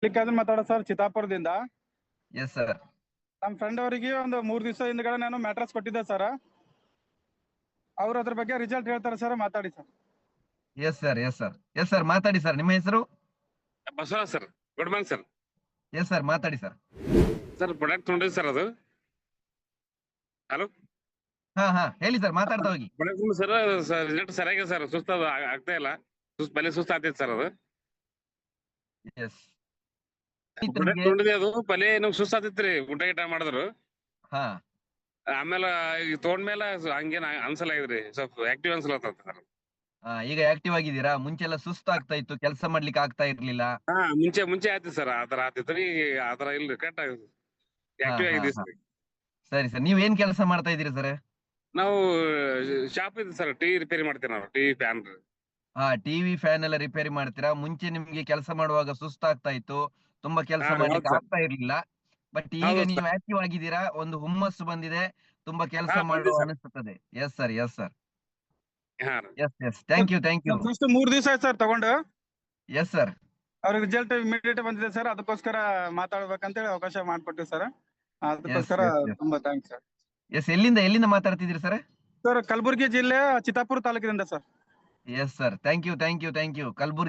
ಮಲ್ಲಿಕಾರ್ಜುನ್ ಮಾತಾಡೋ ಸರ್, ಚಿತ್ತಾಪುರದಿಂದ. Yes sir. ನಮ್ಮ ಫ್ರೆಂಡ್ ಅವರಿಗೆ ಒಂದು 3 ದಿವಸ ಹಿಂದ್ಗಡೆ ನಾನು ಮ್ಯಾಟ್ರಸ್ ಕೊಟ್ಟಿದ್ದೆ ಸರ್. ಅವ್ರು ಅದ್ರ ಬಗ್ಗೆ ರಿಸಲ್ಟ್ ಹೇಳ್ತಾರೆ ಸರ್, ಮಾತಾಡಿ sir. Yes sir, yes sir, yes sir, ಮಾತಾಡಿ ಸರ್. ನಿಮ್ಮ ಹೆಸರು? Basavaraj sir. Good morning sir. Yes sir, ಮಾತಾಡಿ ಸರ್. ಸರ್ ಪ್ರಾಡಕ್ಟ್ ತೊಗೊಂಡಿದ್ದೆ ಸರ್ ಅದು. ಹಲೋ, ಹಾ ಹೇಳಿ ಸರ್, ಮಾತಾಡ್ತಾ ಹೋಗಿ. ಪ್ರಾಡಕ್ಟ್ ಸರ್ ರಿಸಲ್ಟ್ ಸರಿಯಾಗಿದೆ ಸರ್. ಸುಸ್ತ ಆಗ್ತಾ ಇಲ್ಲ, ಪಲ್ಲೆ ಸುಸ್ತ ಆಗ್ತೈತೆ ಸರ್ ಅದು. ಎಸ್. ಪ್ರಾಡಕ್ಟ್ ತೊಗೊಂಡಿದ್ದೆ, ಅದು ಪಲ್ಲೆ ನಮ್ಗೆ ಸುಸ್ತ ಆಗ್ತೈತ್ರಿ ಊಟ ಗೀಟ ಮಾಡಿದ್ರು. ಹಾ ಆಮೇಲೆ ಈಗ ತೊಗೊಂಡ್ಮೇಲೆ ಹಂಗೇನ್ ಅನ್ಸಲಾಗಿದ್ರಿ, ಸ್ವಲ್ಪ ಆಕ್ಟಿವ್ ಅನ್ಸಲತ್ತ ಸರ್. ಈಗ ಆಕ್ಟಿವ್ ಆಗಿದ್ದೀರಾ? ಮುಂಚೆಲ್ಲ ಸುಸ್ತು ಆಗ್ತಾ ಇತ್ತು, ಕೆಲಸ ಮಾಡ್ಲಿಕ್ಕೆ ಆಗ್ತಾ ಇರ್ಲಿಲ್ಲ. ಮುಂಚೆ ಆಯ್ತು ಸರ್, ಆತರ ಆತಿತ್ರಿ. ಆತರ ಇಲ್ರಿ, ಕರೆಕ್ಟ್ ಆಗಿದೆ, ಆಕ್ಟಿವ್ ಆಗಿದ್ದೀವಿ ಸರ್. ಸರಿ ಸರ್, ನೀವ್ ಏನ್ ಕೆಲಸ ಮಾಡ್ತಾ ಇದೀರಿ ಸರ್? ನಾವು ಶಾಪ್ ಇದೆ ಸರ್, ಟಿವಿ ರಿಪೇರಿ ಮಾಡ್ತೀವಿ ನಾವು, ಟಿವಿ ಫ್ಯಾನ್. ಟಿವಿ ಫ್ಯಾನ್ ಎಲ್ಲ ರಿಪೇರಿ ಮಾಡ್ತೀರಾ? ಮುಂಚೆ ನಿಮ್ಗೆ ಕೆಲಸ ಮಾಡುವಾಗ ಸುಸ್ತಾಗ್ತಾ ಇತ್ತು, ತುಂಬಾ ಕೆಲಸ ಮಾಡ್ಲಿಕ್ಕೆ ಆಗ್ತಾ ಇರ್ಲಿಲ್ಲ. ಬಟ್ ಈಗ ನೀವು ಆಕ್ಟಿವ್ ಆಗಿದ್ದೀರಾ, ಒಂದು ಹುಮ್ಮಸ್ಸು ಬಂದಿದೆ, ತುಂಬಾ ಕೆಲಸ ಮಾಡುವ ಅನಿಸ್ತದೆ. Yes sir, yes sir, yes yes, thank you. 3 ದಿವಸ ಆಯ್ತು ಸರ್ ತಗೊಂಡು. Yes sir. ಅವ್ರಿಗೆ ರಿಸಲ್ಟ್ ಇಮಿಡಿಯೇಟ್ ಬಂದಿದೆ ಸರ್, ಅದಕ್ಕೋಸ್ಕರ ಮಾತಾಡ್ಬೇಕಂತೇಳಿ ಅವಕಾಶ ಮಾಡ್ಕೊಟ್ಟಿವಿ ಸರ್. ಅದಕ್ಕೋಸ್ಕರ ತುಂಬಾ ಥ್ಯಾಂಕ್ಸ್ ಸರ್. ಎಸ್, ಎಲ್ಲಿಂದ ಮಾತಾಡ್ತಿದ್ದೀರಿ ಸರ್? ಸರ್, ಕಲಬುರಗಿ ಜಿಲ್ಲೆ ಚಿತ್ತಾಪುರ ತಾಲೂಕಿನಿಂದ sir. Yes sir, thank you. Kalaburagi